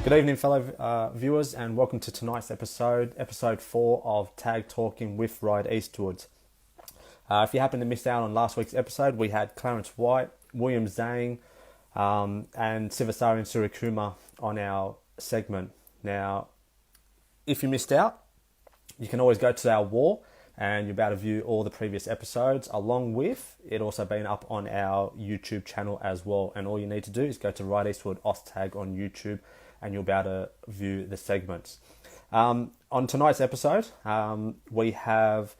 Good evening, fellow viewers, and welcome to tonight's episode 4 of Tag Talking with Ryde-Eastwood. If you happen to miss out on last week's episode, we had Clarence White, William Zhang, and Sivasarian Surikuma on our segment. Now, if you missed out, you can always go to our wall and you'll be able to view all the previous episodes, along with it also being up on our YouTube channel as well. And all you need to do is go to Ryde-Eastwood Tag on YouTube and you'll be able to view the segments. On tonight's episode, we have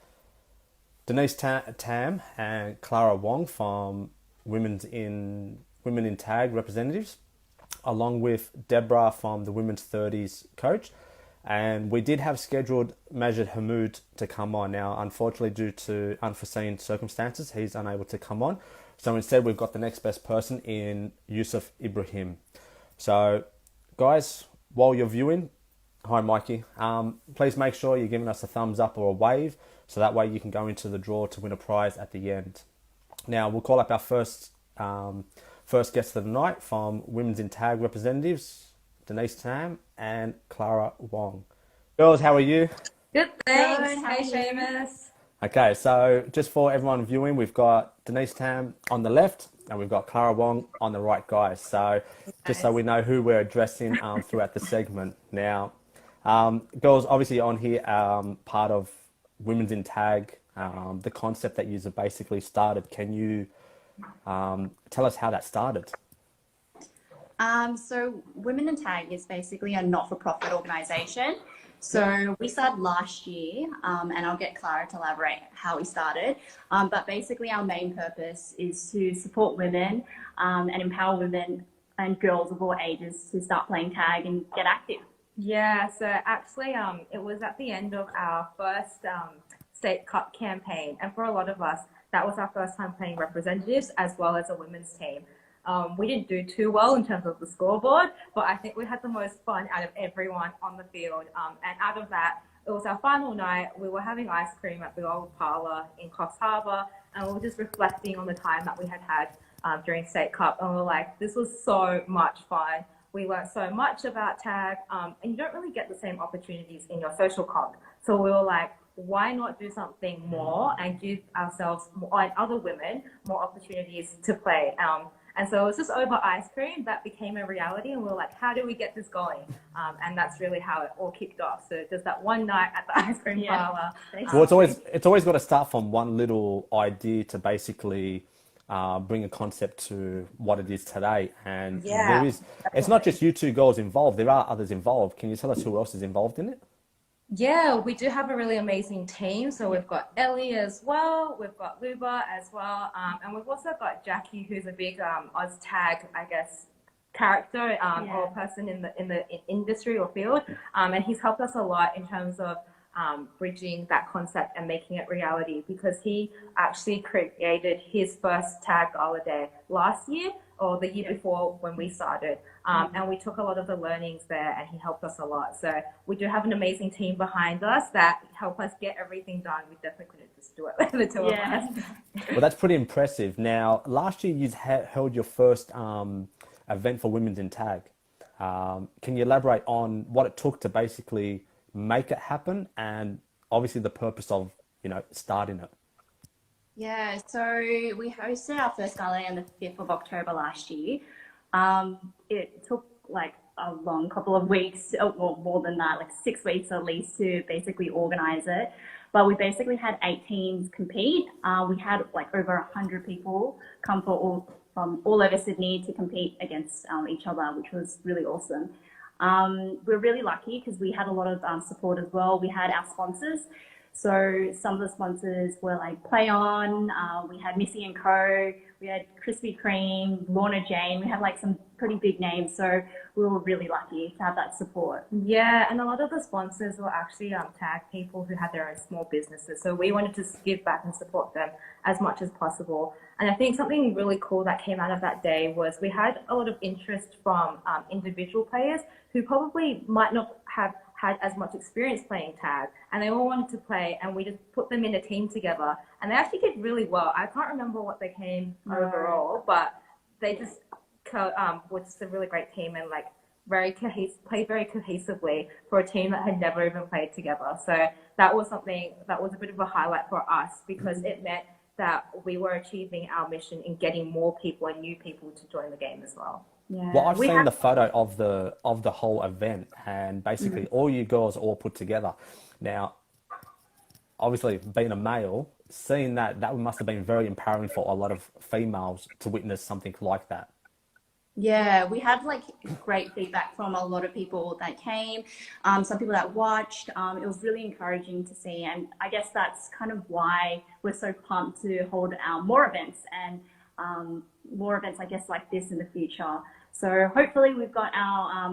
Denise Tam and Clara Wong from Women in Tag representatives, along with Deborah from the Women's 30s coach. And we did have scheduled Majid Hamoud to come on. Now, unfortunately, due to unforeseen circumstances, he's unable to come on. So instead, we've got the next best person in Yusuf Ibrahim. So, guys, while you're viewing, hi Mikey, please make sure you're giving us a thumbs up or a wave, so that way you can go into the draw to win a prize at the end. Now, we'll call up our first guest of the night from Women's in Tag representatives, Denise Tam and Clara Wong. Girls, how are you? Good, thanks. Good. Hi, Seamus. Okay, so just for everyone viewing, we've got Denise Tam on the left and we've got Clara Wong on the right, guys. So just so we know who we're addressing throughout the segment. Now, girls, obviously on here, part of Women's in Tag, the concept that you basically started. Can you tell us how that started? So Women in Tag is basically a not-for-profit organisation. So we started last year, and I'll get Clara to elaborate how we started. But basically our main purpose is to support women and empower women and girls of all ages to start playing tag and get active. Yeah, so actually, it was at the end of our first State Cup campaign. And for a lot of us, that was our first time playing representatives as well as a women's team. We didn't do too well in terms of the scoreboard, but I think we had the most fun out of everyone on the field. And out of that, it was our final night. We were having ice cream at the old parlour in Coffs Harbour, and we were just reflecting on the time that we had during State Cup. And we were like, this was so much fun. We learned so much about tag, and you don't really get the same opportunities in your social comp. So we were like, why not do something more and give ourselves and other women more opportunities to play? And so it was just over ice cream that became a reality, and we were like, how do we get this going? And that's really how it all kicked off. So just that one night at the ice cream parlour. Well, it's always got to start from one little idea to basically bring a concept to what it is today. And it's not just you two girls involved, there are others involved. Can you tell us who else is involved in it? Yeah, we do have a really amazing team. So we've got Ellie as well, we've got Luba as well, and we've also got Jackie, who's a big Oz tag, I guess, character or person in the industry or field, and he's helped us a lot in terms of bridging that concept and making it reality, because he actually created his first tag gala day last year or the year before when we started, and we took a lot of the learnings there, and he helped us a lot. So we do have an amazing team behind us that help us get everything done. We definitely couldn't just do it the two of us. Well, that's pretty impressive. Now, last year you held your first event for Women's in Tag. Can you elaborate on what it took to basically make it happen, and obviously the purpose of starting it? Yeah, so we hosted our first gala on the 5th of October last year. It took like a long couple of weeks, or more than that, like 6 weeks at least, to basically organise it. But we basically had 8 teams compete. We had like over 100 people come from all over Sydney to compete against each other, which was really awesome. We're really lucky because we had a lot of support as well. We had our sponsors. So some of the sponsors were like Play On, we had Missy and Co, we had Krispy Kreme, Lorna Jane, we had like some pretty big names. So we were really lucky to have that support. Yeah, and a lot of the sponsors were actually tag people who had their own small businesses. So we wanted to give back and support them as much as possible. And I think something really cool that came out of that day was we had a lot of interest from individual players who probably might not have had as much experience playing tag, and they all wanted to play, and we just put them in a team together, and they actually did really well. I can't remember what they came overall, but they just were just a really great team, and like played very cohesively for a team that had never even played together. So that was something that was a bit of a highlight for us because it meant that we were achieving our mission in getting more people and new people to join the game as well. Well, I've seen the photo of the whole event, and basically all you girls all put together. Now, obviously, being a male, seeing that must have been very empowering for a lot of females to witness something like that. Yeah, we had like great feedback from a lot of people that came, some people that watched. It was really encouraging to see, and I guess that's kind of why we're so pumped to hold our more events and more events, I guess, like this in the future. So hopefully we've got our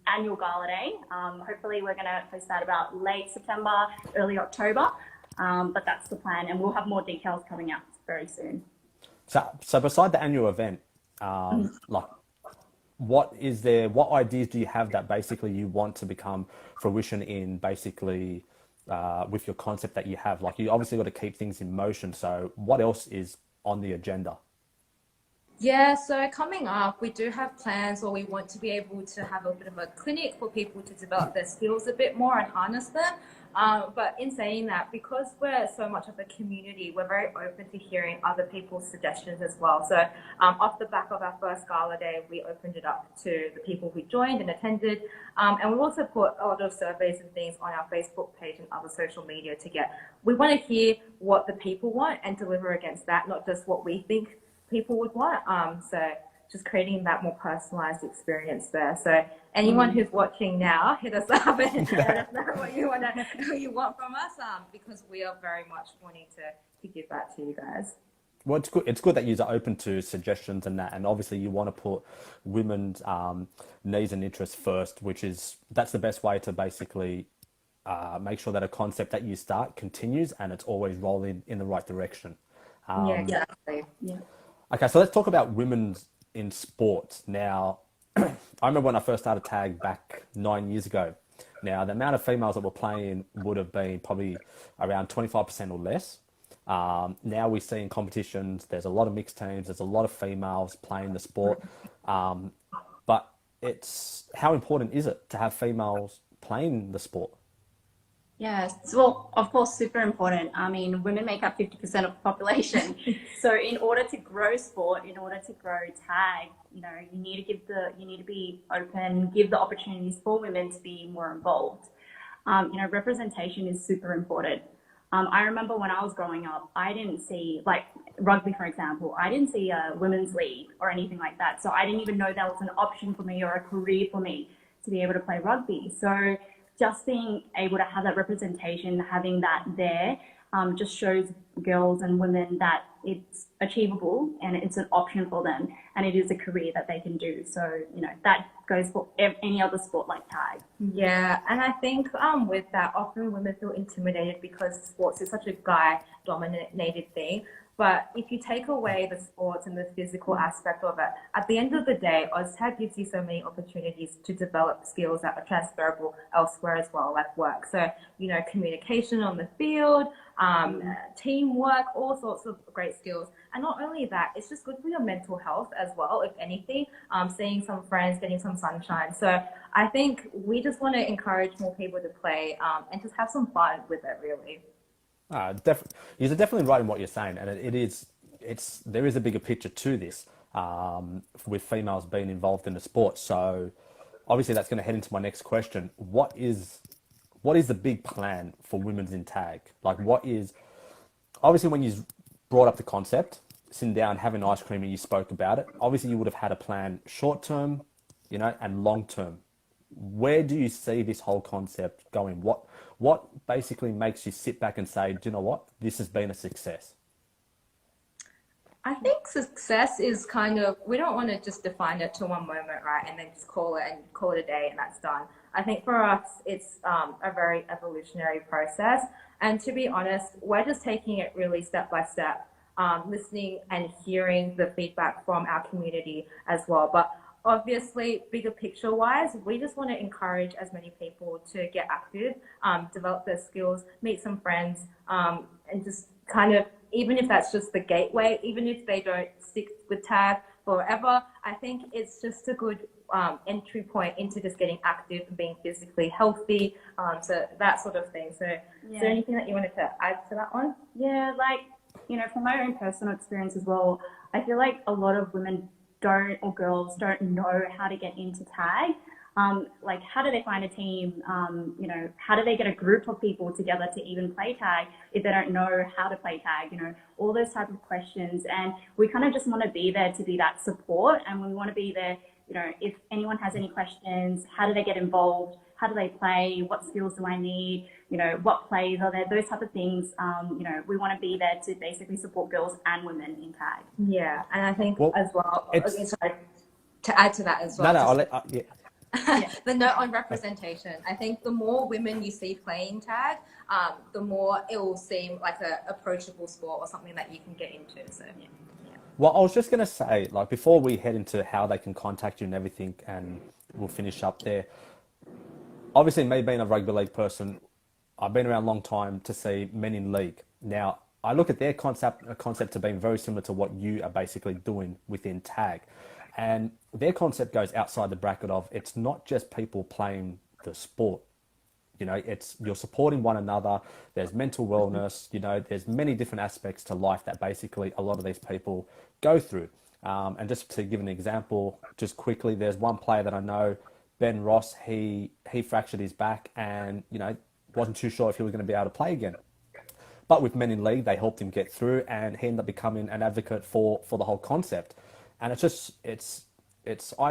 annual gala day. Hopefully we're going to post that about late September, early October, but that's the plan, and we'll have more details coming out very soon. So beside the annual event, like, what ideas do you have that basically you want to become fruition in basically with your concept that you have? Like, you obviously got to keep things in motion. So what else is on the agenda? Yeah, so coming up, we do have plans where we want to be able to have a bit of a clinic for people to develop their skills a bit more and harness them. But in saying that, because we're so much of a community, we're very open to hearing other people's suggestions as well. So off the back of our first gala day, we opened it up to the people who joined and attended. And we've also put a lot of surveys and things on our Facebook page and other social media we want to hear what the people want and deliver against that, not just what we think people would want. So just creating that more personalized experience there. So anyone who's watching now, hit us up and let us know what you want from us, because we are very much wanting to give that to you guys. Well, it's good. It's good that you're open to suggestions and that, and obviously you want to put women's needs and interests first, that's the best way to basically make sure that a concept that you start continues and it's always rolling in the right direction. Yeah, exactly. Yeah. Okay, so let's talk about women's in sports. Now, I remember when I first started tag back 9 years ago. Now, the amount of females that were playing would have been probably around 25% or less. Now we see in competitions, there's a lot of mixed teams, there's a lot of females playing the sport. But how important is it to have females playing the sport? Yes, well, of course, super important. I mean, women make up 50% of the population. So in order to grow sport, in order to grow tag, you need to be open, give the opportunities for women to be more involved. Representation is super important. I remember when I was growing up, I didn't see, like rugby, for example, I didn't see a women's league or anything like that. So I didn't even know that was an option for me or a career for me to be able to play rugby. So just being able to have that representation, having that there, just shows girls and women that it's achievable and it's an option for them and it is a career that they can do. So, that goes for any other sport like tag. Yeah, and I think with that, often women feel intimidated because sports is such a guy-dominated thing. But if you take away the sports and the physical aspect of it, at the end of the day, OzTag gives you so many opportunities to develop skills that are transferable elsewhere as well, like work. So, communication on the field, teamwork, all sorts of great skills. And not only that, it's just good for your mental health as well, if anything, seeing some friends, getting some sunshine. So I think we just want to encourage more people to play and just have some fun with it, really. You're definitely right in what you're saying, and there is a bigger picture to this with females being involved in the sport. So obviously that's going to head into my next question. What is the big plan for women's in tag? Like, obviously when you brought up the concept, sitting down, having ice cream and you spoke about it, obviously you would have had a plan short term, and long term. Where do you see this whole concept going? What basically makes you sit back and say, do you know what? This has been a success. I think success is we don't want to just define it to one moment, right? And then just call it a day and that's done. I think for us, it's a very evolutionary process. And to be honest, we're just taking it really step by step, listening and hearing the feedback from our community as well. But obviously, bigger picture wise, we just want to encourage as many people to get active, develop their skills, meet some friends, and just even if that's just the gateway, even if they don't stick with tag forever, I think it's just a good entry point into just getting active and being physically healthy. So that sort of thing. So is there anything that you wanted to add to that one? Yeah, like, from my own personal experience as well, I feel like a lot of women or girls don't know how to get into tag. Like, how do they find a team? How do they get a group of people together to even play tag if they don't know how to play tag? All those type of questions. And we kind of just want to be there to be that support. And we want to be there, if anyone has any questions, how do they get involved? How do they play? What skills do I need? What plays are there? Those type of things. We want to be there to basically support girls and women in tag. Yeah, and I think as well, sorry, to add to that as well. No, I'll let, yeah. The note on representation. I think the more women you see playing tag, the more it will seem like an approachable sport or something that you can get into. So yeah. Well, I was just going to say, like, before we head into how they can contact you and everything, and we'll finish up there. Obviously, me being a rugby league person, I've been around a long time to see men in league. Now, I look at their concept to being very similar to what you are basically doing within tag. And their concept goes outside the bracket of, it's not just people playing the sport. You're supporting one another. There's mental wellness, there's many different aspects to life that basically a lot of these people go through. And just to give an example, just quickly, there's one player that I know, Ben Ross, he fractured his back and, wasn't too sure if he was going to be able to play again. But with Men in League, they helped him get through and he ended up becoming an advocate for the whole concept. And I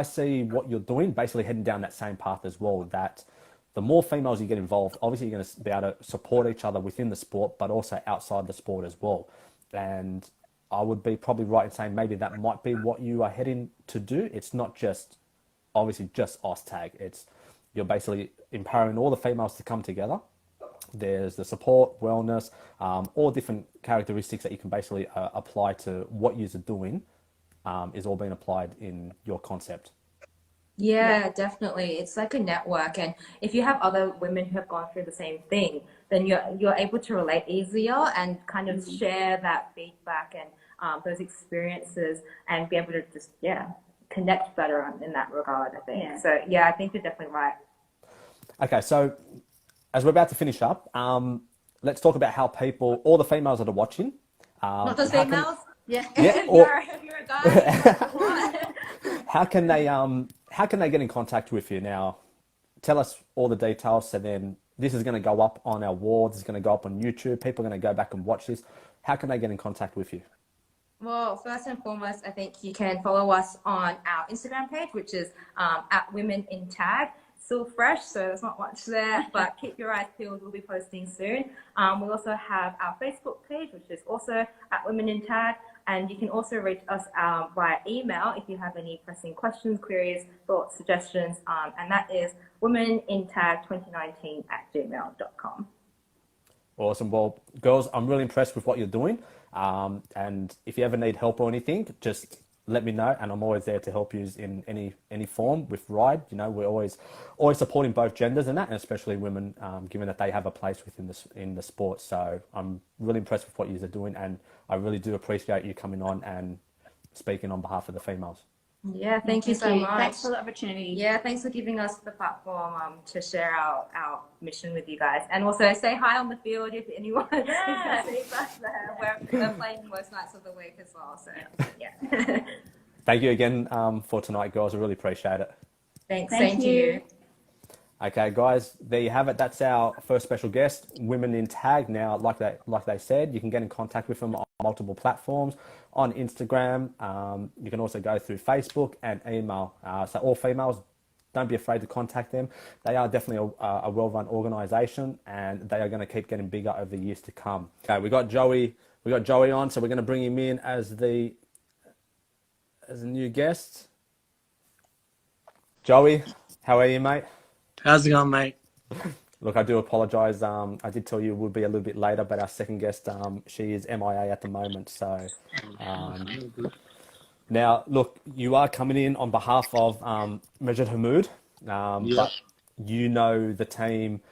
see what you're doing, basically heading down that same path as well, that the more females you get involved, obviously you're going to be able to support each other within the sport, but also outside the sport as well. And I would be probably right in saying maybe that might be what you are heading to do. It's not just, obviously, just OzTag. You're basically empowering all the females to come together. There's the support, wellness, all different characteristics that you can basically apply to what you're doing. Is all being applied in your concept. Yeah, definitely. It's like a network, and if you have other women who have gone through the same thing, then you're able to relate easier and kind of share that feedback and those experiences and be able to just connect better in that regard, I think. Yeah. So I think you're definitely right. Okay, so as we're about to finish up, let's talk about how all the females that are watching, not the females. Yeah. You're a guy. How can they get in contact with you now? Tell us all the details. So then this is going to go up on our walls. It's going to go up on YouTube. People are going to go back and watch this. How can they get in contact with you? Well, first and foremost, I think you can follow us on our Instagram page, which is at Women in Tag. Still fresh, so there's not much there, but keep your eyes peeled. We'll be posting soon. We'll also have our Facebook page, which is also at Women in Tag. And you can also reach us via email if you have any pressing questions, queries, thoughts, suggestions. And that is womenintag2019@gmail.com. Awesome. Well, girls, I'm really impressed with what you're doing. And if you ever need help or anything, just let me know. And I'm always there to help you in any form with Ryde. We're always supporting both genders in that, and especially women, given that they have a place in the sport. So I'm really impressed with what you are doing, and I really do appreciate you coming on and speaking on behalf of the females. Yeah, thank you so much. Thanks for the opportunity. Yeah, thanks for giving us the platform to share our mission with you guys. And also say hi on the field if anyone is going to see us there. We're playing most nights of the week as well. So, yeah. Thank you again for tonight, girls. I really appreciate it. Thanks. Thank you. Okay, guys, there you have it. That's our first special guest, Women in Tag. Now, like they said, you can get in contact with them on multiple platforms, on Instagram. You can also go through Facebook and email. So all females, don't be afraid to contact them. They are definitely a well-run organisation, and they are going to keep getting bigger over the years to come. Okay, we got Joey on, so we're going to bring him in as a new guest. Joey, how are you, mate? How's it going, mate? Look, I do apologise. I did tell you it would be a little bit later, but our second guest, she is MIA at the moment. So now, look, you are coming in on behalf of Majid Hamoud, but you know the team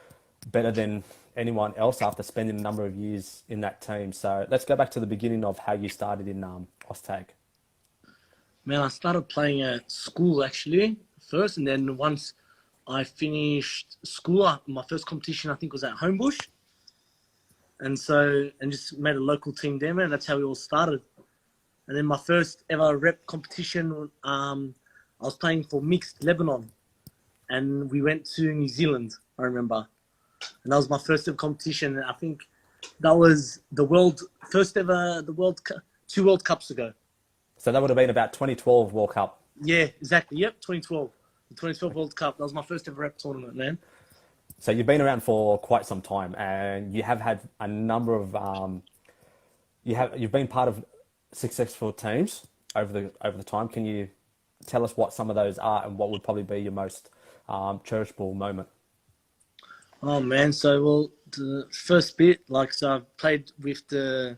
better than anyone else after spending a number of years in that team. So let's go back to the beginning of how you started in OzTag. Man, I started playing at school, actually. first, and then once I finished school, my first competition I think was at Homebush, and just made a local team there, man. That's how we all started. And then my first ever rep competition, I was playing for mixed Lebanon, and we went to New Zealand. I remember, and that was my first ever competition. And I think that was the two World Cups ago. So that would have been about 2012 World Cup. Yeah, exactly. Yep, 2012. The 2012 World Cup. That was my first ever rep tournament, man. So you've been around for quite some time, and you have had a number of you've been part of successful teams over the time. Can you tell us what some of those are, and what would probably be your most cherishable moment? Oh man, so the first bit, so I've played with the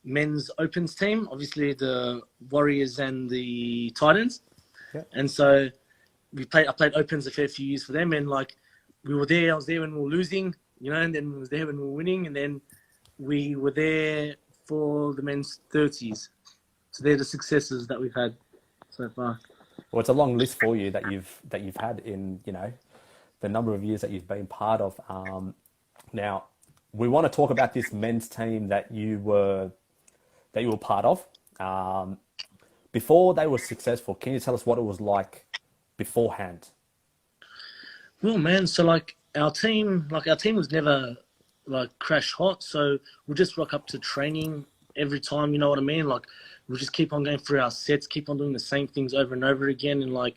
men's opens team, obviously the Warriors and the Titans. Yeah. And so I played opens a fair few years for them, and we were there. I was there when we were losing, and then we was there when we were winning, and then we were there for the men's 30s. So they're the successes that we've had so far. Well, it's a long list for you that you've had in the number of years that you've been part of. Now, we want to talk about this men's team that you were part of. Before they were successful, can you tell us what it was like beforehand? Well, man, so our team was never crash hot. So we'll just rock up to training every time. You know what I mean? We'll just keep on going through our sets, keep on doing the same things over and over again, and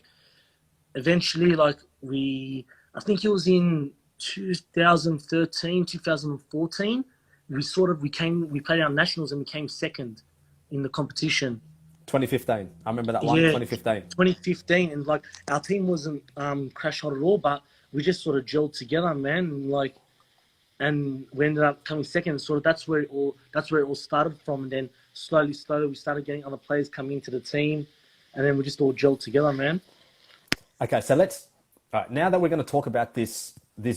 eventually, I think it was in 2013, 2014. We played our nationals and we came second in the competition. 2015. I remember that one. Yeah, 2015. 2015, and our team wasn't crash hot at all, but we just sort of gelled together, man. And we ended up coming second. That's where it all started from. And then slowly, we started getting other players coming into the team, and then we just all gelled together, man. Okay, so now that we're going to talk about this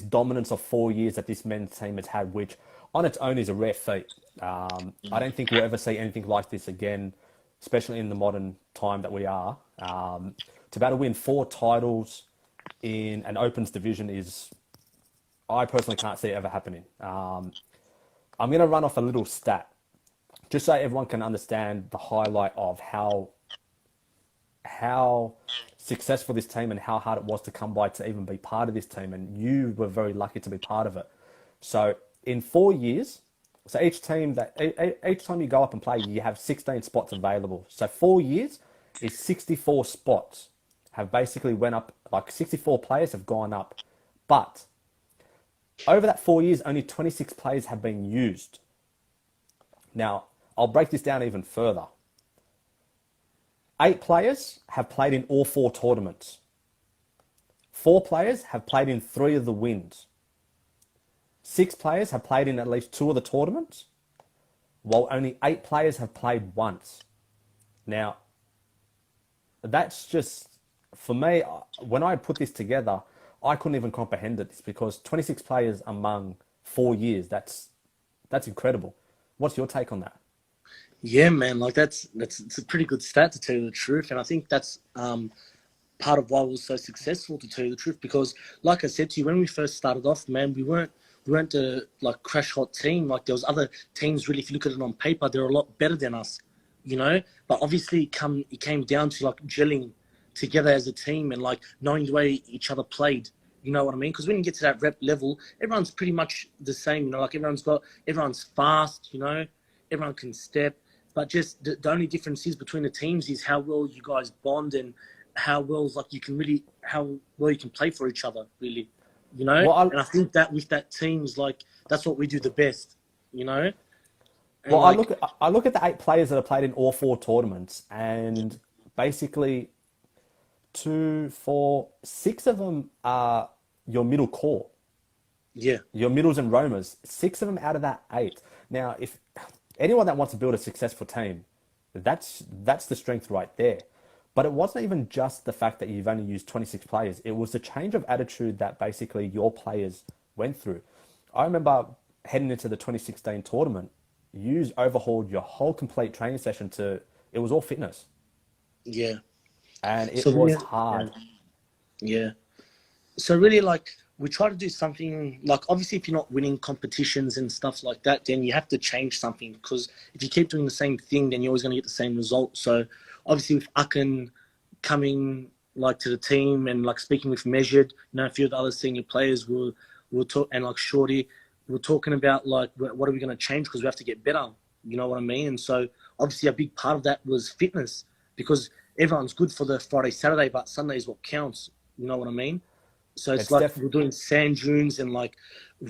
dominance of 4 years that this men's team has had, which on its own is a rare feat. I don't think we'll ever see anything like this again, especially in the modern time that we are. To be able to win 4 titles in an opens division I personally can't see it ever happening. I'm going to run off a little stat, just so everyone can understand the highlight of how successful this team and how hard it was to come by to even be part of this team. And you were very lucky to be part of it. So in 4 years, each time you go up and play, you have 16 spots available. So 4 years is 64 spots have basically went up, 64 players have gone up. But over that 4 years, only 26 players have been used. Now, I'll break this down even further. 8 players have played in all 4 tournaments. 4 players have played in 3 of the wins. 6 players have played in at least 2 of the tournaments, while only 8 players have played once. Now, that's just, for me, when I put this together, I couldn't even comprehend it, because 26 players among 4 years, that's incredible. What's your take on that? Yeah, man, it's a pretty good stat, to tell you the truth. And I think that's part of why we were so successful, to tell you the truth, because like I said to you, when we first started off, man, we weren't the crash hot team. There was other teams, really, if you look at it on paper, they're a lot better than us, but obviously it came down to gelling together as a team, and knowing the way each other played. You know what I mean? Because when you get to that rep level, everyone's pretty much the same. Everyone's fast. Everyone can step. But just the only difference is between the teams is how well you guys bond, and how well you can play for each other, really. Well, and I think that with that teams, that's what we do the best. And well, I look at the 8 players that have played in all 4 tournaments, and basically 2, 4, 6 of them are your middle core. Yeah. Your middles and roamers. 6 of them out of that 8. Now, if anyone that wants to build a successful team, that's the strength right there. But it wasn't even just the fact that you've only used 26 players. It was the change of attitude that basically your players went through. I remember heading into the 2016 tournament, you overhauled your whole complete training session it was all fitness. Yeah. And it was hard. Yeah. So really, like, we try to do something like, obviously if you're not winning competitions and stuff like that, then you have to change something, because if you keep doing the same thing, then you're always going to get the same result. So obviously with Akin coming like to the team and like speaking with Measured, a few of the other senior players will talk, and like Shorty, we're talking about like what are we going to change, because we have to get better. You know what I mean? And so obviously a big part of that was fitness, because everyone's good for the Friday, Saturday, but Sunday is what counts. You know what I mean? So it's It's like we're doing sand dunes and like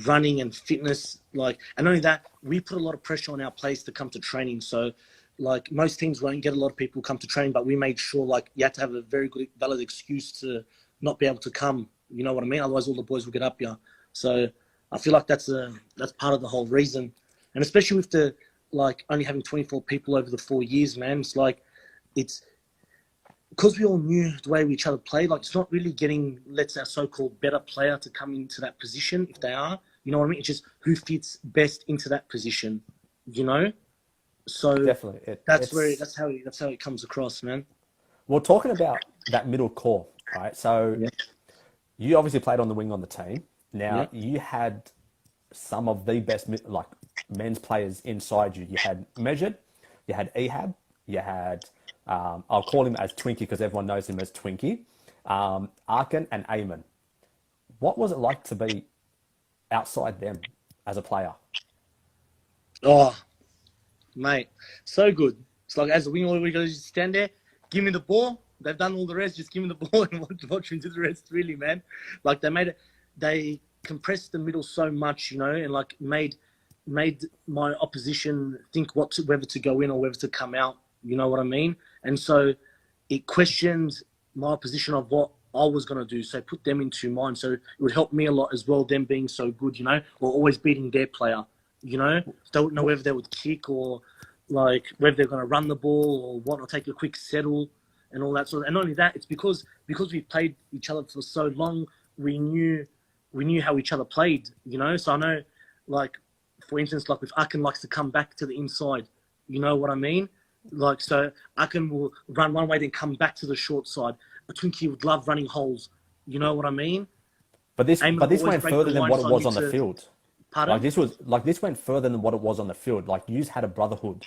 running and fitness, like, and only that, we put a lot of pressure on our players to come to training. So like most teams won't get a lot of people come to training, but we made sure like you had to have a very good valid excuse to not be able to come. You know what I mean? Otherwise all the boys will get up here. So I feel like that's part of the whole reason. And especially with the like only having 24 people over the 4 years, man, it's like it's because we all knew the way each other played. Like it's not really getting, let's say, a so-called better player to come into that position if they are. You know what I mean? It's just who fits best into that position. You know, so definitely that's how it comes across, man. Well, talking about that middle core, right? So Yeah, you obviously played on the wing on the team. yeah, Now you had some of the best like men's players inside you. You had Measured, you had Ehab, you had I'll call him as Twinkie because everyone knows him as Twinkie, Arkin and Eamon. What was it like to be outside them as a player? Oh, mate, so good. It's like as a wing, all we got to just stand there, give me the ball. They've done all the rest. Just give me the ball and watch them do the rest. Really, man. Like they compressed the middle so much, and like made my opposition think whether to go in or whether to come out. You know what I mean? And so it questioned my position of what I was going to do. So put them into mine. So it would help me a lot as well, them being so good, or always beating their player, Don't know whether they would kick or like whether they're going to run the ball or what, or take a quick settle and all that sort of. And not only that, it's because we played each other for so long, we knew how each other played, So I know, like, for instance, like with Akin likes to come back to the inside, you know what I mean? Like, so Akin will run one way, then come back to the short side. A Twinkie would love running holes, you know what I mean? But this went further than what it was on the field. Pardon? This went further than what it was on the field. Like, yous had a brotherhood.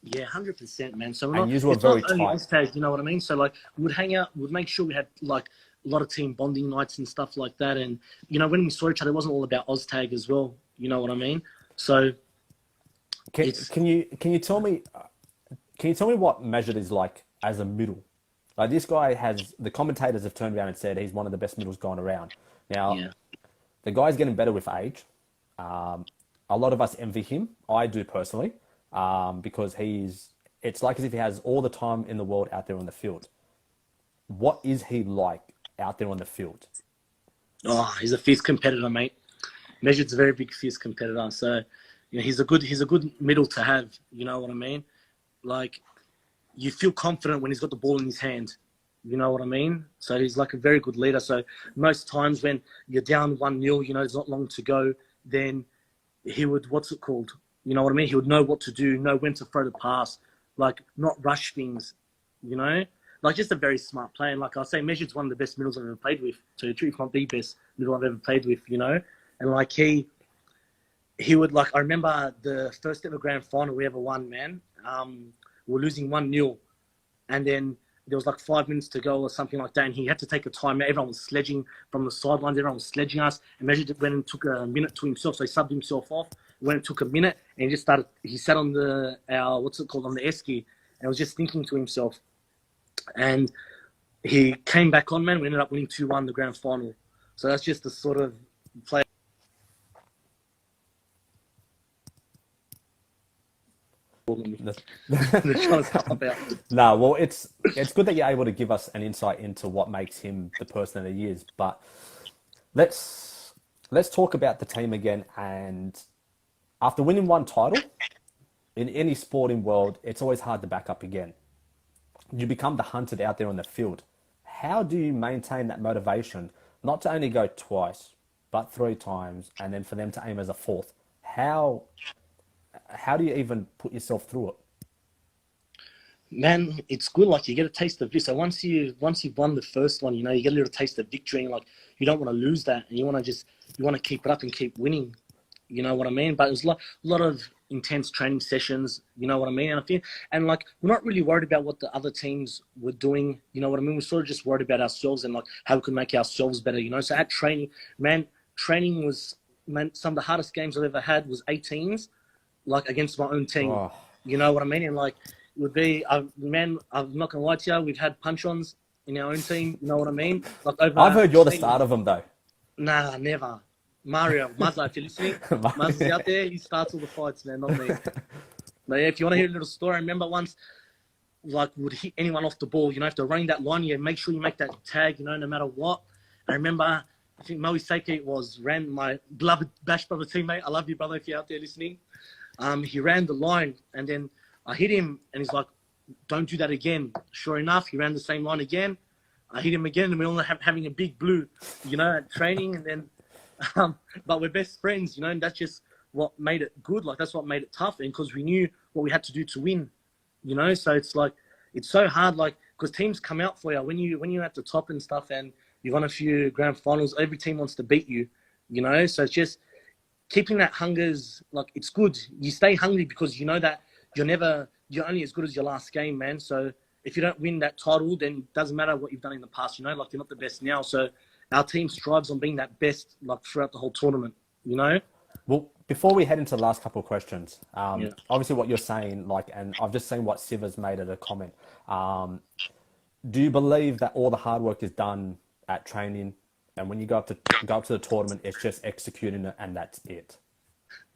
Yeah, 100%, man. So And yous were very tight. only Oztag, you know what I mean? So like, we'd hang out, we'd make sure we had like a lot of team bonding nights and stuff like that. And when we saw each other, it wasn't all about Oztag as well. You know what I mean? So can you tell me what Measured is like as a middle? Like, this guy the commentators have turned around and said he's one of the best middles going around. Now, yeah, the guy's getting better with age. A lot of us envy him. I do personally, because it's like as if he has all the time in the world out there on the field. What is he like out there on the field? oh, he's a fierce competitor, mate. Measured's a very big fierce competitor. So, he's a good middle to have. You know what I mean? Like, you feel confident when he's got the ball in his hand. You know what I mean? So he's like a very good leader. So most times when you're down 1-0, there's not long to go, then he would, what's it called? You know what I mean? He would know what to do, know when to throw the pass, like not rush things, Like just a very smart player. And like I say, Measured's one of the best middles I've ever played with. So if not the best middle I've ever played with, And like he would, like, I remember the first ever grand final we ever won, man. We were losing 1-0. And then there was like 5 minutes to go or something like that. And he had to take a timeout. Everyone was sledging from the sidelines. Everyone was sledging us. And Measured went and took a minute to himself. So he subbed himself off. Went and took a minute. And he sat on on the esky. And was just thinking to himself. And he came back on, man. We ended up winning 2-1 the grand final. So that's just the sort of player. No, well, it's good that you're able to give us an insight into what makes him the person that he is. But let's talk about the team again. And after winning one title in any sporting world, it's always hard to back up again. You become the hunted out there on the field. How do you maintain that motivation, not to only go twice, but 3 times, and then for them to aim as a 4th? How do you even put yourself through it? Man, it's good. Like you get a taste of this. So once you've won the first one, you get a little taste of victory, and like you don't want to lose that, and you want to keep it up and keep winning. You know what I mean? But it was a lot of intense training sessions. You know what I mean? And I feel, and like we're not really worried about what the other teams were doing. You know what I mean? We're sort of just worried about ourselves and like how we can make ourselves better. So at training, man, training was some of the hardest games I've ever had was 18s, like against my own team. Oh. You know what I mean? And like it would be, man, I'm not gonna lie to you, we've had punch-ons in our own team. You know what I mean? Like I've heard you're the start of them though. Nah, never. Mario, Mazza, if you're listening, Mazza's out there. He starts all the fights, man, not me. But yeah, if you want to hear a little story, I remember once, like, would hit anyone off the ball. If they're running that line, make sure you make that tag, no matter what. I remember, I think Moe Seiki ran my beloved Bash brother teammate. I love you, brother, if you're out there listening. He ran the line, and then I hit him, and he's like, don't do that again. Sure enough, he ran the same line again. I hit him again, and we all having a big blue, at training, and then... but we're best friends, and that's just what made it good. Like that's what made it tough, and because we knew what we had to do to win, So it's like it's so hard, like because teams come out for you when you're at the top and stuff, and you've won a few grand finals. Every team wants to beat you, So it's just keeping that hunger's like it's good. You stay hungry because you know that you're only as good as your last game, man. So if you don't win that title, then it doesn't matter what you've done in the past. Like you're not the best now, so. Our team strives on being that best, like throughout the whole tournament. Well, before we head into the last couple of questions, obviously what you're saying, like, and I've just seen what Siva's made at a comment. Do you believe that all the hard work is done at training, and when you go up to the tournament, it's just executing it and that's it?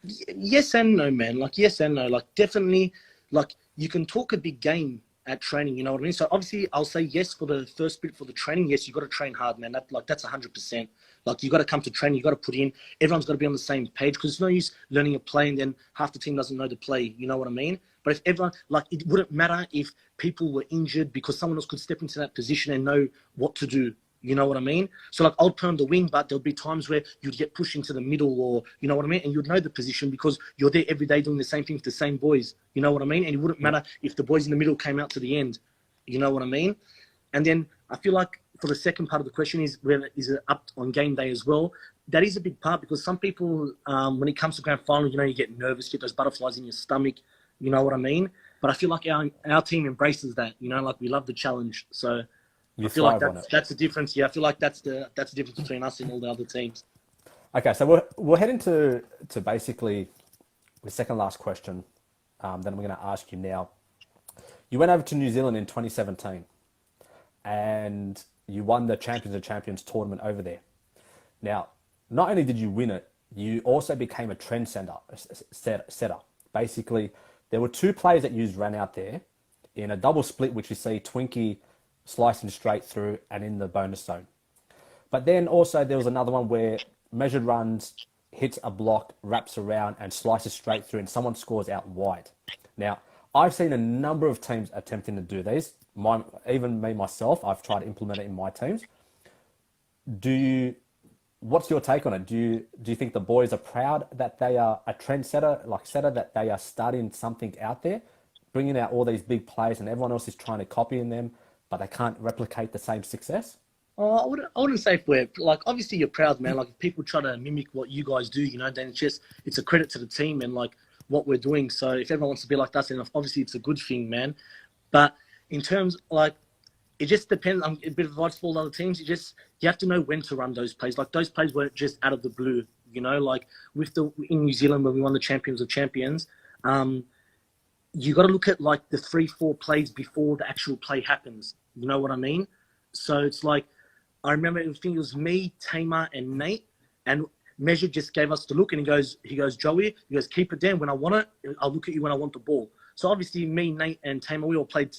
Yes and no, man. Like yes and no. Like definitely, like you can talk a big game at training, you know what I mean? So obviously I'll say yes for the first bit for the training. Yes, you got to train hard, man. That's 100%. Like you got to come to training, you got to put in, everyone's got to be on the same page because it's no use learning a play and then half the team doesn't know the play, you know what I mean? But if everyone, like it wouldn't matter if people were injured because someone else could step into that position and know what to do. You know what I mean? So like I'll turn the wing, but there'll be times where you'd get pushed into the middle or, you know what I mean? And you'd know the position because you're there every day doing the same thing with the same boys. You know what I mean? And it wouldn't matter if the boys in the middle came out to the end. You know what I mean? And then I feel like for the second part of the question is is it up on game day as well? That is a big part because some people, when it comes to grand final, you get nervous, get those butterflies in your stomach. You know what I mean? But I feel like our team embraces that. Like we love the challenge. So I feel like that's the difference. Yeah, I feel like that's the difference between us and all the other teams. Okay, so we'll head into basically the second last question that I'm going to ask you now. You went over to New Zealand in 2017 and you won the Champions of Champions tournament over there. Now, not only did you win it, you also became a trend setter. Basically, there were two players that you ran out there in a double split, which you see Twinkie slicing straight through and in the bonus zone. But then also there was another one where measured runs, hits a block, wraps around and slices straight through and someone scores out wide. Now, I've seen a number of teams attempting to do these. Even me myself, I've tried to implement it in my teams. What's your take on it? Do you think the boys are proud that they are a trendsetter, that they are starting something out there, bringing out all these big players and everyone else is trying to copy in them, but they can't replicate the same success? Oh, I wouldn't say if we're like obviously you're proud, man. Like if people try to mimic what you guys do, then it's a credit to the team and like what we're doing. So if everyone wants to be like us, then obviously it's a good thing, man. But in terms like it just depends. I'm a bit of advice for all the other teams. You have to know when to run those plays. Like those plays weren't just out of the blue, like in New Zealand when we won the Champions of Champions, you got to look at like the 3-4 plays before the actual play happens. You know what I mean? So it's like, I remember, I think it was me, Tamer and Nate, and Measure just gave us the look and he goes, Joey, keep it down when I want it. I'll look at you when I want the ball. So obviously me, Nate and Tamer, we all play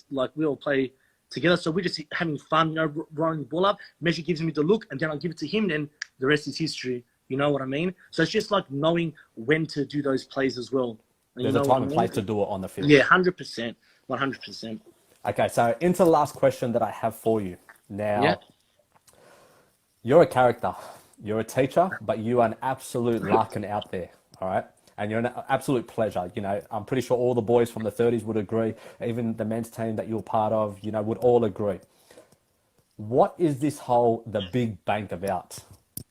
together. So we're just having fun, rolling the ball up. Measure gives me the look and then I'll give it to him. Then the rest is history. You know what I mean? So it's just like knowing when to do those plays as well. And there's a time and place to do it on the field. Yeah, 100%. 100%. Okay, so into the last question that I have for you. Now, You're a character. You're a teacher, but you are an absolute larkin out there, all right? and you're an absolute pleasure. You know, I'm pretty sure all the boys from the 30s would agree. Even the men's team that you're part of, you know, would all agree. What is this whole the big bank about?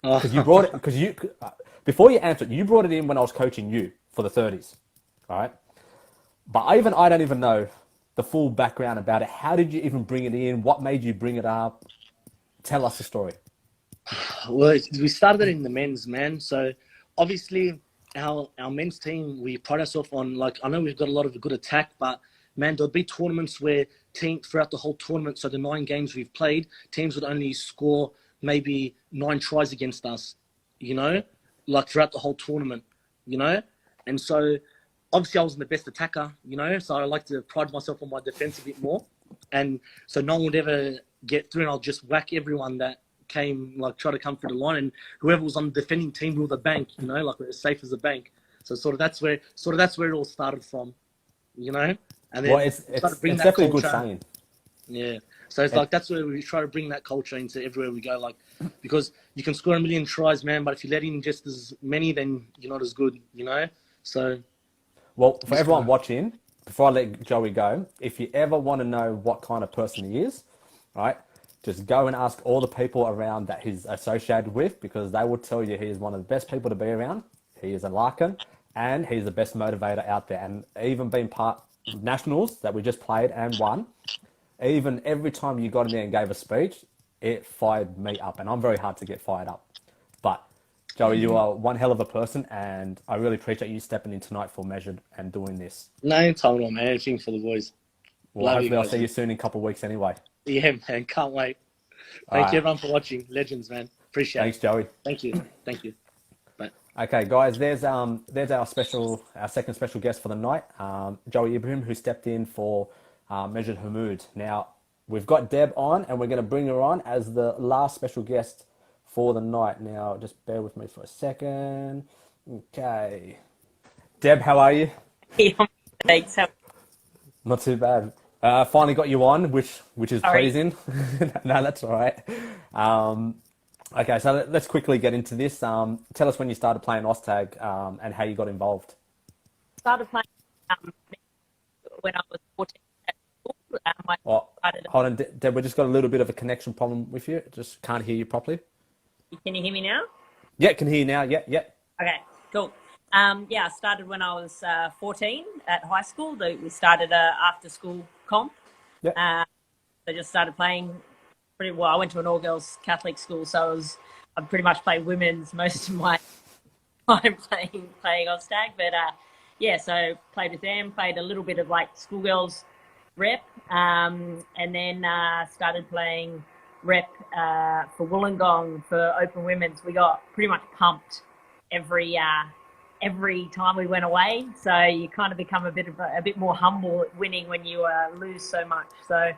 Because you brought it. Because you before you answer it, you brought it in when I was coaching you for the 30s, all right? But I don't even know the full background about it. How did you even bring it in? What made you bring it up? Tell us the story. Well, we started it in the men's, man. So obviously our men's team, we pride ourselves on, like, I know we've got a lot of good attack, but man, there'll be tournaments where teams throughout the whole tournament, so the 9 games we've played, teams would only score maybe 9 tries against us, you know, like throughout the whole tournament, you know. And so obviously I wasn't the best attacker, you know, so I like to pride myself on my defense a bit more. And so no one would ever get through, and I'll just whack everyone that came, like, try to come through the line, and whoever was on the defending team, we were the bank, you know, like we're as safe as a bank. So that's where it all started from, you know. And then Well, it's definitely a good saying. Yeah. So it's like, that's where we try to bring that culture into everywhere we go, like, because you can score a million tries, man, but if you let in just as many, then you're not as good, you know. So, well, for everyone watching, before I let Joey go, if you ever want to know what kind of person he is, right, just go and ask all the people around that he's associated with, because they will tell you he is one of the best people to be around. He is a larkin, and he's the best motivator out there. And even being part of nationals that we just played and won, even every time you got in there and gave a speech, it fired me up. And I'm very hard to get fired up. But Joey, you are one hell of a person, and I really appreciate you stepping in tonight for Measured and doing this. no time on, man. Anything for the boys. Well, Love hopefully you I'll guys. see you soon in a couple of weeks anyway. Yeah, man. Can't wait. Thank you, everyone, for watching. Legends, man. Appreciate Thanks, it. Joey. Thank you. Thank you. Bye. Okay, guys, there's our second special guest for the night, Joey Ibrahim, who stepped in for Measured Hamoud. Now, we've got Deb on, and we're going to bring her on as the last special guest for the night. Now, just bear with me for a second. Okay. Deb, how are you? Thanks. Not too bad. Finally got you on, which is Sorry. pleasing. No, that's all right. Okay, so let's quickly get into this. Tell us when you started playing Oztag and how you got involved. Started playing when I was 14 at school. Hold on, Deb, we just got a little bit of a connection problem with you. Just can't hear you properly. Can you hear me now? Yeah, can hear you now. Yeah. Okay, cool. I started when I was 14 at high school. We started a after-school comp. Yeah. I just started playing pretty well. I went to an all-girls Catholic school, so I pretty much played women's most of my time playing Oztag. But so played with them, played a little bit of like schoolgirls rep, and then started playing rep for Wollongong for Open Women's. We got pretty much pumped every time we went away. So you kind of become a bit more humble at winning when you lose so much. So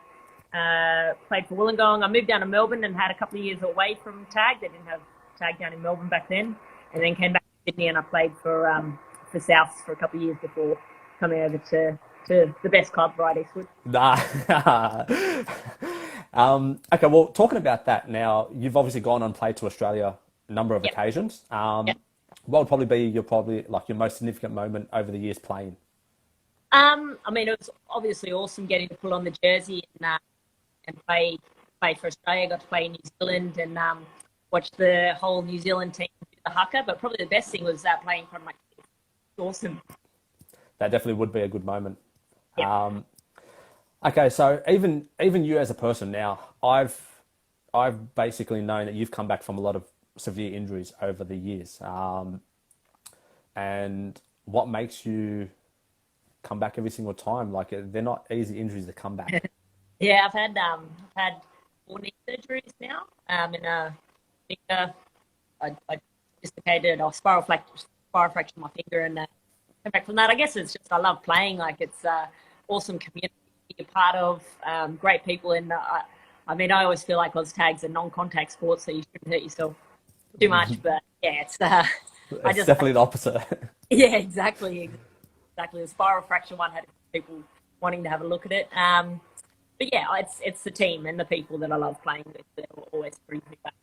played for Wollongong. I moved down to Melbourne and had a couple of years away from tag. They didn't have tag down in Melbourne back then. And then came back to Sydney and I played for Souths for a couple of years before coming over to the best club, Ryde-Eastwood. Okay, well, talking about that now, you've obviously gone and played to Australia a number of occasions. What would probably be your most significant moment over the years playing? It was obviously awesome getting to pull on the jersey and play for Australia. Got to play in New Zealand and watch the whole New Zealand team do the haka. But probably the best thing was playing in front of my kids. Awesome. That definitely would be a good moment. Yeah. Okay, so even you as a person now, I've basically known that you've come back from a lot of severe injuries over the years. And what makes you come back every single time? Like, they're not easy injuries to come back. Yeah, I've had 4 knee surgeries now. In a finger, I dislocated a spiral fracture in my finger, and come back from that. I guess it's just I love playing. Like, it's awesome community to be a part of, great people, and I always feel like Oztag's a non-contact sport, so you shouldn't hurt yourself too much. But yeah, it's definitely the opposite. Yeah, exactly. The spiral fracture one had people wanting to have a look at it. But yeah, it's the team and the people that I love playing with that will always bring me back.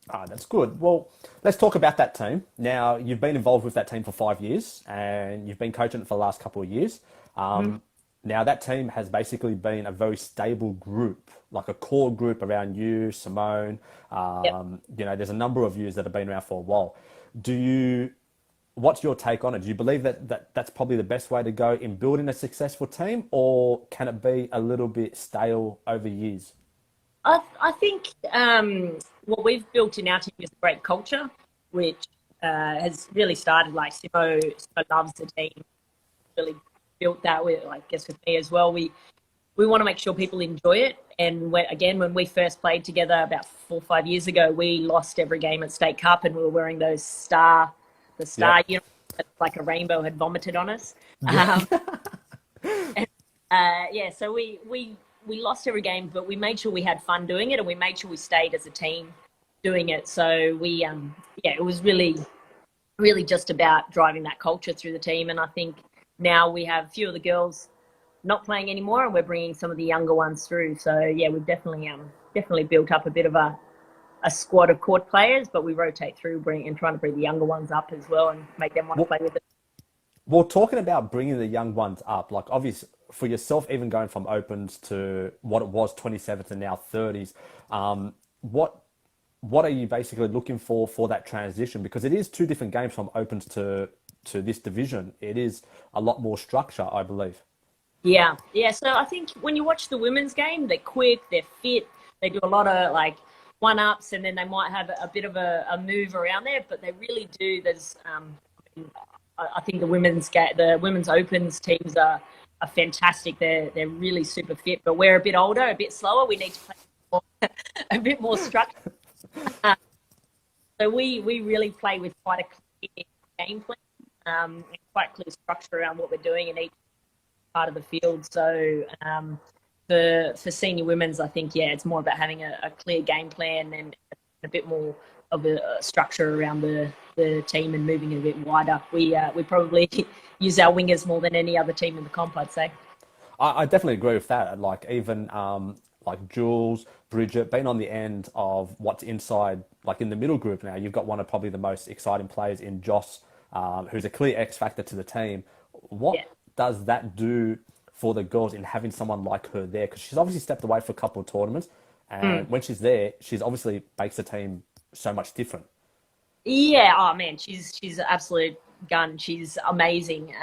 Ah, that's good. Well, let's talk about that team. Now, you've been involved with that team for 5 years and you've been coaching it for the last couple of years. Mhm. Now, that team has basically been a very stable group, like a core group around you, Simone. Yep. There's a number of yous that have been around for a while. Do you, what's your take on it? Do you believe that that's probably the best way to go in building a successful team, or can it be a little bit stale over years? I think what we've built in our team is a great culture, which has really started like Simo loves the team, really built that with, I guess, with me as well. We want to make sure people enjoy it. And when we first played together about 4 or 5 years ago, we lost every game at State Cup, and we were wearing the Yeah. star, like a rainbow had vomited on us. Yeah. And, yeah, so we lost every game, but we made sure we had fun doing it, and we made sure we stayed as a team doing it. So yeah, it was really just about driving that culture through the team. And I think now we have a few of the girls not playing anymore, and we're bringing some of the younger ones through. So yeah, we've definitely built up a bit of a squad of court players, but we rotate through trying to bring the younger ones up as well and make them want to Well, play with us. well, talking about bringing the young ones up, like obvious for yourself, even going from opens to what it was 27th and now 30s, what what are you basically looking for that transition? Because it is two different games from opens to this division. It is a lot more structure, I believe. Yeah, yeah. So I think when you watch the women's game, they're quick, they're fit, they do a lot of like one ups, and then they might have a bit of a move around there, but they really do. I think the women's opens teams are fantastic. They're really super fit, but we're a bit older, a bit slower. We need to play more, a bit more structure. Uh, so we really play with quite a clear game plan, and quite clear structure around what we're doing in each part of the field. So for senior women's, I think yeah, it's more about having a clear game plan and a bit more of a structure around the team and moving it a bit wider. We probably use our wingers more than any other team in the comp, I'd say. I definitely agree with that. Like even like Jules, Bridget, being on the end of what's inside, like in the middle group now, you've got one of probably the most exciting players in Joss, who's a clear X factor to the team. What Yeah. does that do for the girls in having someone like her there? Because she's obviously stepped away for a couple of tournaments, and Mm. when she's there, she's obviously makes the team so much different. Yeah, oh man, she's an absolute gun. She's amazing.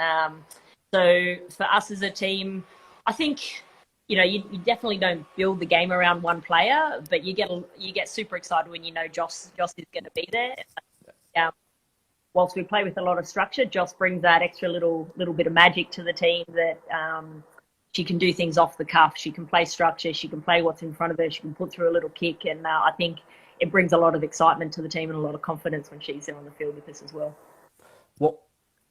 So for us as a team, I think you definitely don't build the game around one player, but you get super excited when you know Joss is going to be there. Um, Whilst we play with a lot of structure, Joss brings that extra little bit of magic to the team that she can do things off the cuff. She can play structure. She can play what's in front of her. She can put through a little kick, and I think it brings a lot of excitement to the team and a lot of confidence when she's there on the field with us as well. Well,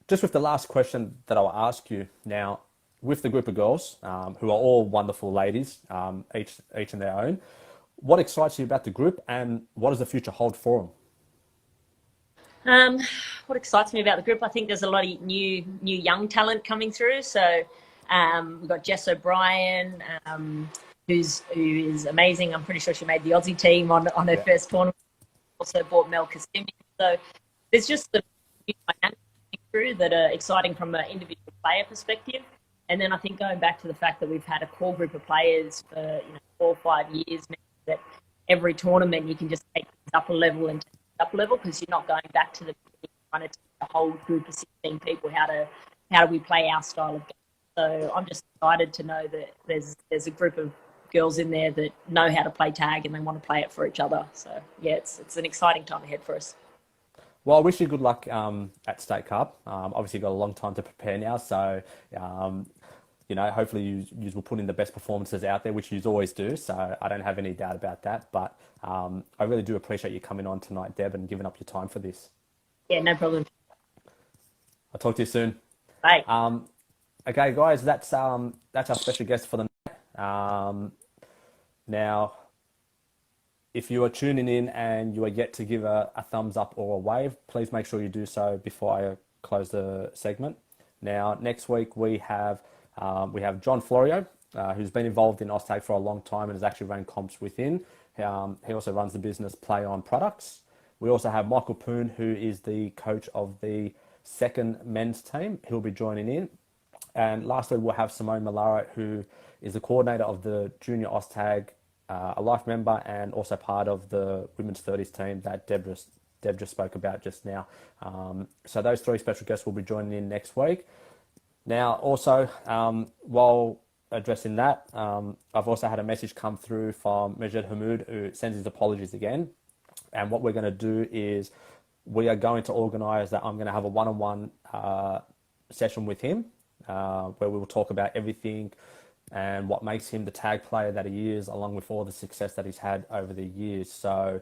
just with the last question that I'll ask you now, with the group of girls who are all wonderful ladies, each in their own, what excites you about the group, and what does the future hold for them? Um, what excites me about the group, I think there's a lot of new young talent coming through. So we've got Jess O'Brien, who is amazing. I'm pretty sure she made the Aussie team on her Yeah. first tournament. Also bought Mel Kissimmee. So there's just the new dynamics coming through that are exciting from an individual player perspective. And then I think going back to the fact that we've had a core group of players for 4 or 5 years now, that every tournament you can just take things up a level and take things up a level because you're not going back to the beginning trying to teach a whole group of 16 people how do we play our style of game. So I'm just excited to know that there's a group of girls in there that know how to play tag and they want to play it for each other. So yeah, it's an exciting time ahead for us. Well, I wish you good luck at State Cup. Obviously, you've got a long time to prepare now, so hopefully you will put in the best performances out there, which you always do. So I don't have any doubt about that. But I really do appreciate you coming on tonight, Deb, and giving up your time for this. Yeah, no problem. I'll talk to you soon. Bye. Okay, guys, that's our special guest for the night. Now, if you are tuning in and you are yet to give a thumbs up or a wave, please make sure you do so before I close the segment. Now, next week we have John Florio, who's been involved in Oztag for a long time and has actually run comps within. He also runs the business Play On Products. We also have Michael Poon, who is the coach of the second men's team. He'll be joining in. And lastly, we'll have Simone Malaro, who is the coordinator of the Junior Oztag, a life member and also part of the women's 30s team that Deb just spoke about just now. So those three special guests will be joining in next week. Now, also, while addressing that, I've also had a message come through from Majed Hamoud, who sends his apologies again. And what we're going to do is we are going to organise that I'm going to have a one-on-one session with him where we will talk about everything and what makes him the tag player that he is, along with all the success that he's had over the years. So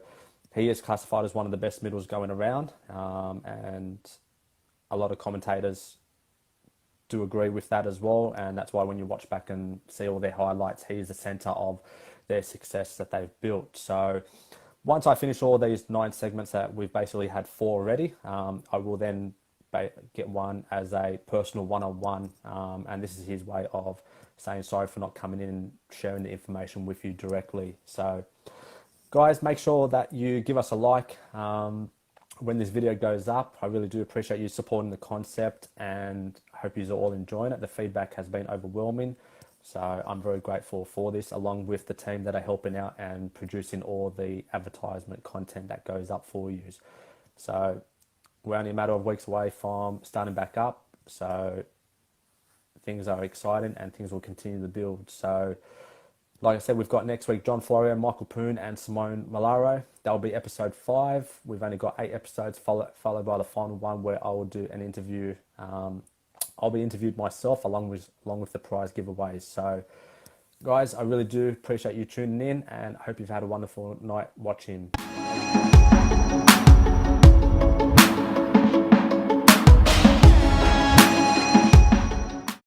he is classified as one of the best middles going around, and a lot of commentators do agree with that as well. And that's why when you watch back and see all their highlights, he is the centre of their success that they've built. So once I finish all these 9 segments that we've basically had 4 already, I will then get one as a personal one-on-one, and this is his way of saying sorry for not coming in and sharing the information with you directly. So guys, make sure that you give us a like when this video goes up. I really do appreciate you supporting the concept, and I hope you're all enjoying it. The feedback has been overwhelming, so I'm very grateful for this, along with the team that are helping out and producing all the advertisement content that goes up for you. So we're only a matter of weeks away from starting back up, so things are exciting and things will continue to build. So like I said, we've got next week John Florio, Michael Poon and Simone Malaro. That'll be episode 5. We've only got 8 episodes, followed by the final one where I will do an interview. I'll be interviewed myself along with the prize giveaways. So guys, I really do appreciate you tuning in, and I hope you've had a wonderful night watching.